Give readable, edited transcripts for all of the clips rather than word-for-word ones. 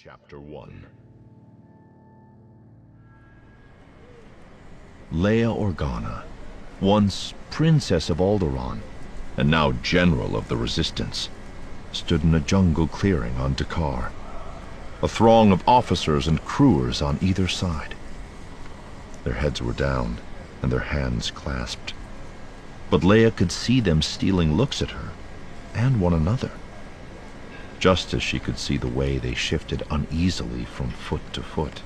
Chapter 1. Leia Organa, once Princess of Alderaan, and now General of the Resistance, stood in a jungle clearing on Dakar, a throng of officers and crewers on either side. Their heads were down, and their hands clasped, but Leia could see them stealing looks at her, and one another, just as she could see the way they shifted uneasily from foot to foot.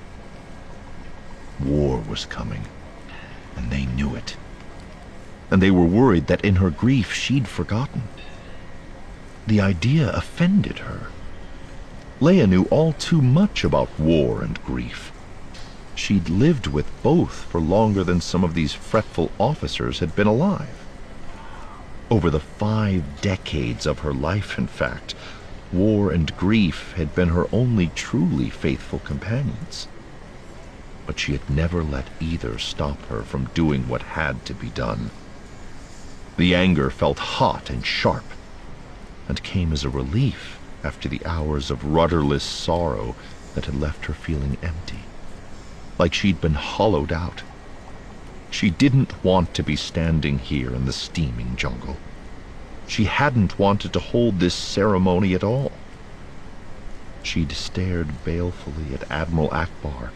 War was coming, and they knew it. And they were worried that in her grief she'd forgotten. The idea offended her. Leia knew all too much about war and grief. She'd lived with both for longer than some of these fretful officers had been alive. Over the 5 decades of her life, in fact, war and grief had been her only truly faithful companions. But she had never let either stop her from doing what had to be done. The anger felt hot and sharp, and came as a relief after the hours of rudderless sorrow that had left her feeling empty, like she'd been hollowed out. She didn't want to be standing here in the steaming jungle. She hadn't wanted to hold this ceremony at all. She'd stared balefully at Admiral Ackbar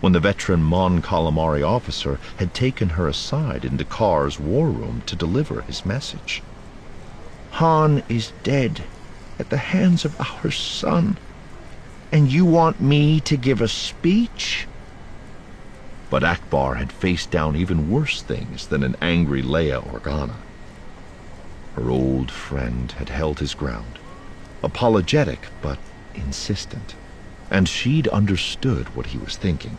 when the veteran Mon Calamari officer had taken her aside in Dakar's war room to deliver his message. Han is dead at the hands of our son, and you want me to give a speech? But Ackbar had faced down even worse things than an angry Leia Organa. Her old friend had held his ground, apologetic but insistent, and she'd understood what he was thinking.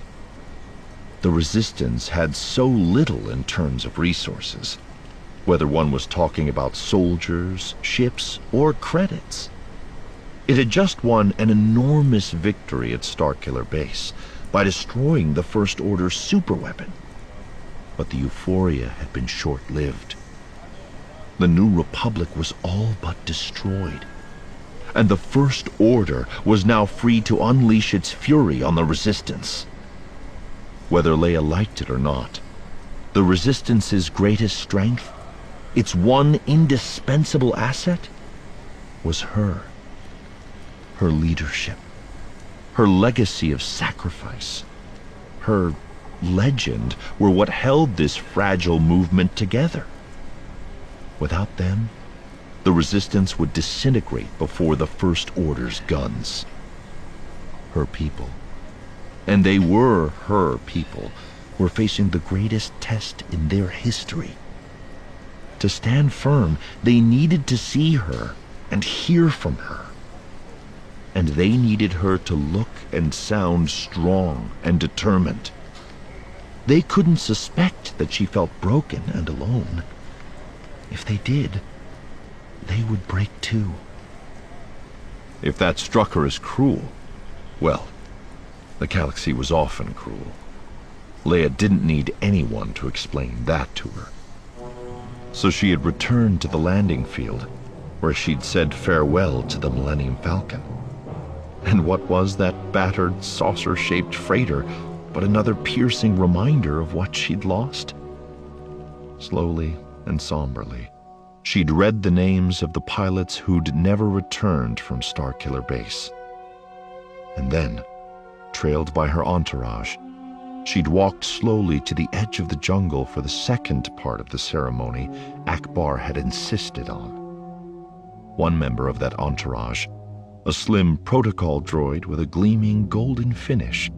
The Resistance had so little in terms of resources, whether one was talking about soldiers, ships, or credits. It had just won an enormous victory at Starkiller Base by destroying the First Order superweapon. But the euphoria had been short-lived. The New Republic was all but destroyed, and the First Order was now free to unleash its fury on the Resistance. Whether Leia liked it or not, the Resistance's greatest strength, its one indispensable asset, was her. Her leadership, her legacy of sacrifice, her legend were what held this fragile movement together. Without them, the Resistance would disintegrate before the First Order's guns. Her people, and they were her people, were facing the greatest test in their history. To stand firm, they needed to see her and hear from her. And they needed her to look and sound strong and determined. They couldn't suspect that she felt broken and alone. If they did, they would break too. If that struck her as cruel, well, the galaxy was often cruel. Leia didn't need anyone to explain that to her. So she had returned to the landing field, where she'd said farewell to the Millennium Falcon. And what was that battered, saucer-shaped freighter but another piercing reminder of what she'd lost? Slowly and somberly, she'd read the names of the pilots who'd never returned from Starkiller Base. And then, trailed by her entourage, she'd walked slowly to the edge of the jungle for the second part of the ceremony Ackbar had insisted on. One member of that entourage, a slim protocol droid with a gleaming golden finish,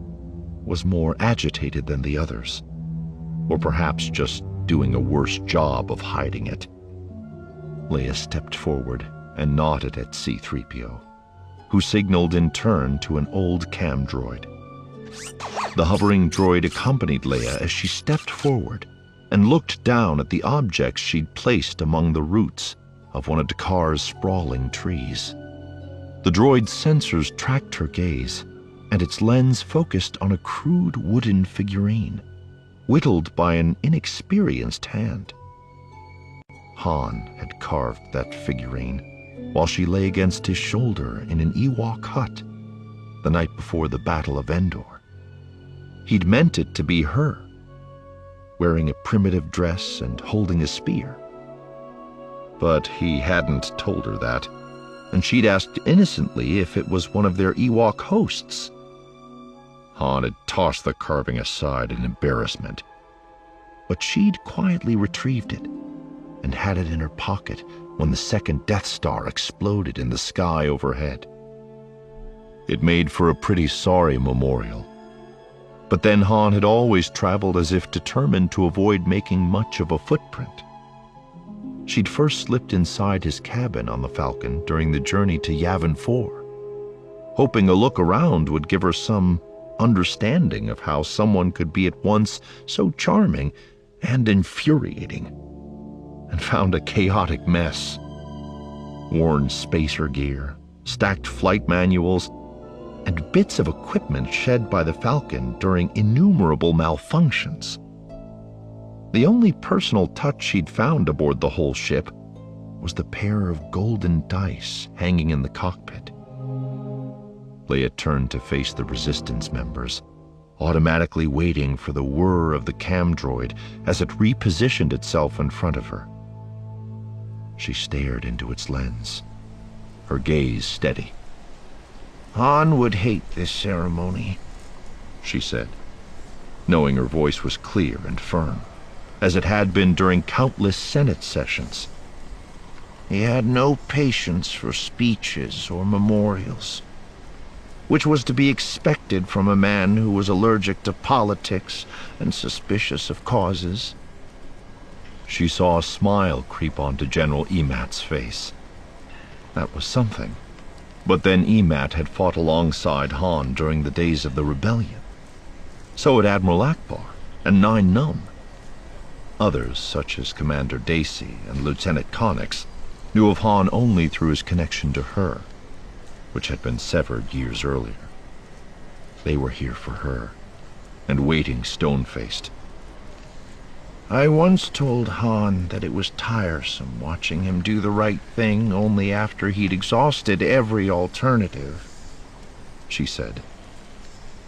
was more agitated than the others, or perhaps just doing a worse job of hiding it. Leia stepped forward and nodded at C-3PO, who signaled in turn to an old cam droid. The hovering droid accompanied Leia as she stepped forward and looked down at the objects she'd placed among the roots of one of Dakar's sprawling trees. The droid's sensors tracked her gaze, and its lens focused on a crude wooden figurine, whittled by an inexperienced hand. Han had carved that figurine while she lay against his shoulder in an Ewok hut, the night before the Battle of Endor. He'd meant it to be her, wearing a primitive dress and holding a spear. But he hadn't told her that, and she'd asked innocently if it was one of their Ewok hosts. Han had tossed the carving aside in embarrassment, but she'd quietly retrieved it and had it in her pocket when the second Death Star exploded in the sky overhead. It made for a pretty sorry memorial, but then Han had always traveled as if determined to avoid making much of a footprint. She'd first slipped inside his cabin on the Falcon during the journey to Yavin 4, hoping a look around would give her some understanding of how someone could be at once so charming and infuriating, and found a chaotic mess. Worn spacer gear, stacked flight manuals, and bits of equipment shed by the Falcon during innumerable malfunctions. The only personal touch she'd found aboard the whole ship was the pair of golden dice hanging in the cockpit. Leia turned to face the Resistance members, automatically waiting for the whir of the cam droid as it repositioned itself in front of her. She stared into its lens, her gaze steady. Han would hate this ceremony, she said, knowing her voice was clear and firm, as it had been during countless Senate sessions. He had no patience for speeches or memorials, which was to be expected from a man who was allergic to politics and suspicious of causes. She saw a smile creep onto General Emat's face. That was something. But then Emat had fought alongside Han during the days of the rebellion. So had Admiral Akbar and Nien Nunb. Others, such as Commander Dacey and Lieutenant Connix, knew of Han only through his connection to her, which had been severed years earlier. They were here for her, and waiting stone-faced. I once told Han that it was tiresome watching him do the right thing only after he'd exhausted every alternative, she said.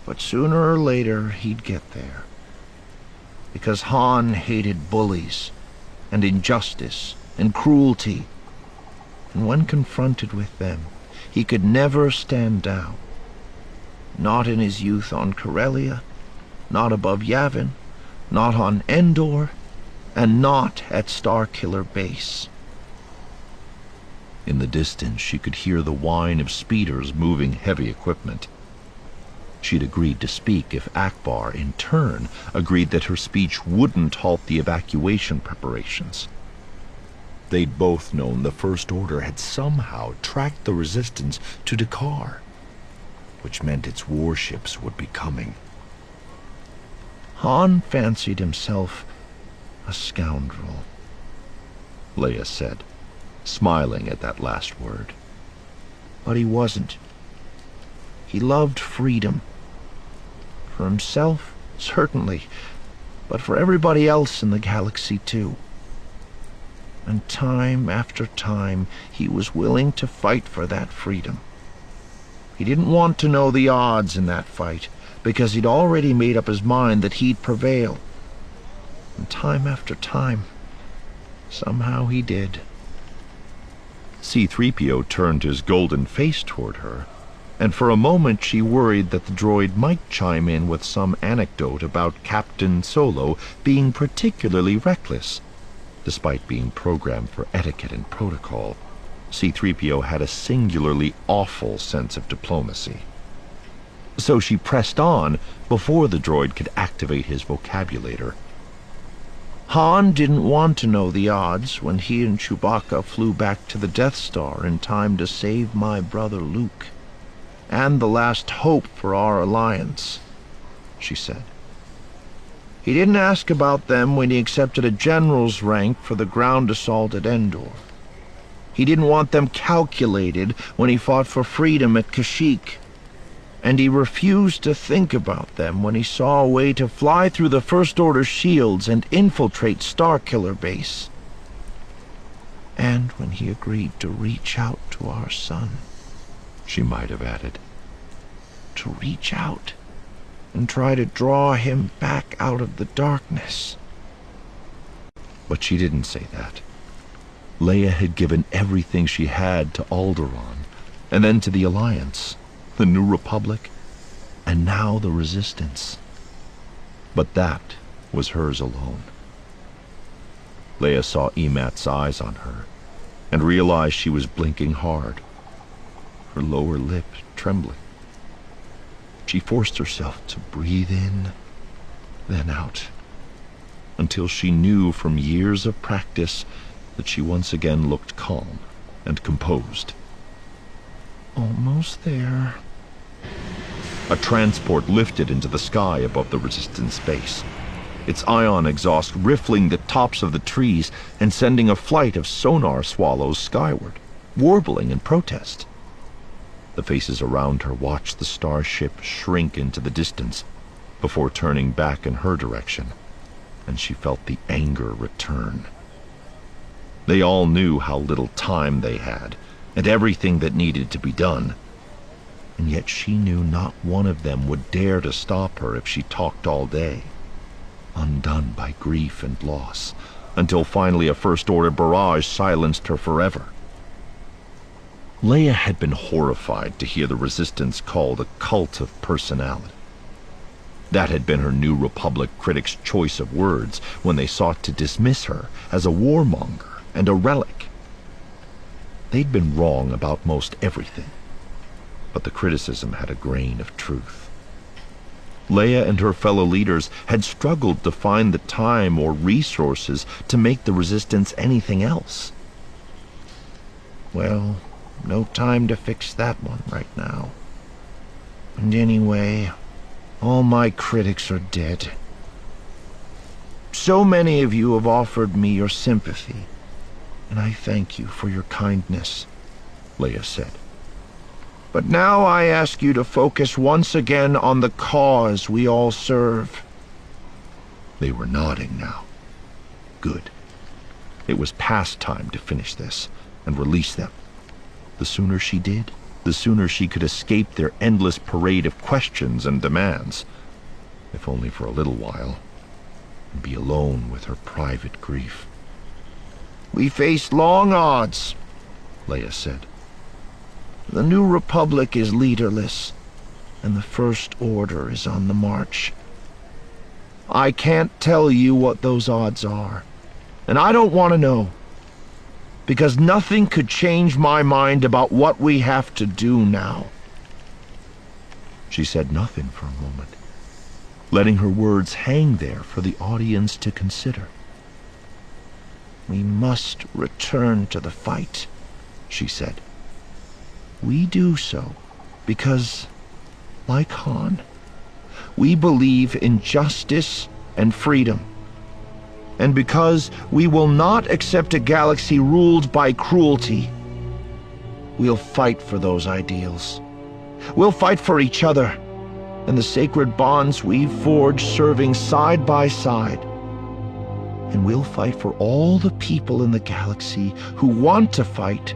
But sooner or later he'd get there. Because Han hated bullies, and injustice, and cruelty. And when confronted with them, he could never stand down. Not in his youth on Corellia, not above Yavin, not on Endor, and not at Starkiller Base. In the distance, she could hear the whine of speeders moving heavy equipment. She'd agreed to speak if Akbar, in turn, agreed that her speech wouldn't halt the evacuation preparations. They'd both known the First Order had somehow tracked the Resistance to Dakar, which meant its warships would be coming. Han fancied himself a scoundrel, Leia said, smiling at that last word. But he wasn't. He loved freedom. For himself, certainly, but for everybody else in the galaxy, too. And time after time, he was willing to fight for that freedom. He didn't want to know the odds in that fight, because he'd already made up his mind that he'd prevail. And time after time, somehow he did. C-3PO turned his golden face toward her, and for a moment she worried that the droid might chime in with some anecdote about Captain Solo being particularly reckless. Despite being programmed for etiquette and protocol, C-3PO had a singularly awful sense of diplomacy. So she pressed on before the droid could activate his vocabulator. Han didn't want to know the odds when he and Chewbacca flew back to the Death Star in time to save my brother Luke, and the last hope for our alliance, she said. He didn't ask about them when he accepted a general's rank for the ground assault at Endor. He didn't want them calculated when he fought for freedom at Kashyyyk. And he refused to think about them when he saw a way to fly through the First Order shields and infiltrate Starkiller Base. And when he agreed to reach out to our son, she might have added, to reach out and try to draw him back out of the darkness. But she didn't say that. Leia had given everything she had to Alderaan, and then to the Alliance, the New Republic, and now the Resistance. But that was hers alone. Leia saw Emat's eyes on her, and realized she was blinking hard, her lower lip trembling. She forced herself to breathe in, then out, until she knew from years of practice that she once again looked calm and composed. Almost there. A transport lifted into the sky above the Resistance base, its ion exhaust riffling the tops of the trees and sending a flight of sonar swallows skyward, warbling in protest. The faces around her watched the starship shrink into the distance before turning back in her direction, and she felt the anger return. They all knew how little time they had, and everything that needed to be done, and yet she knew not one of them would dare to stop her if she talked all day, undone by grief and loss, until finally a First-Order barrage silenced her forever. Leia had been horrified to hear the Resistance called a cult of personality. That had been her New Republic critics' choice of words when they sought to dismiss her as a warmonger and a relic. They'd been wrong about most everything, but the criticism had a grain of truth. Leia and her fellow leaders had struggled to find the time or resources to make the Resistance anything else. Well, no time to fix that one right now. And anyway, all my critics are dead. So many of you have offered me your sympathy, and I thank you for your kindness, Leia said. But now I ask you to focus once again on the cause we all serve. They were nodding now. Good. It was past time to finish this and release them. The sooner she did, the sooner she could escape their endless parade of questions and demands, if only for a little while, and be alone with her private grief. We face long odds, Leia said. The New Republic is leaderless, and the First Order is on the march. I can't tell you what those odds are, and I don't want to know, because nothing could change my mind about what we have to do now. She said nothing for a moment, letting her words hang there for the audience to consider. We must return to the fight, she said. We do so because, like Han, we believe in justice and freedom, and because we will not accept a galaxy ruled by cruelty. We'll fight for those ideals. We'll fight for each other and the sacred bonds we've forged serving side by side. And we'll fight for all the people in the galaxy who want to fight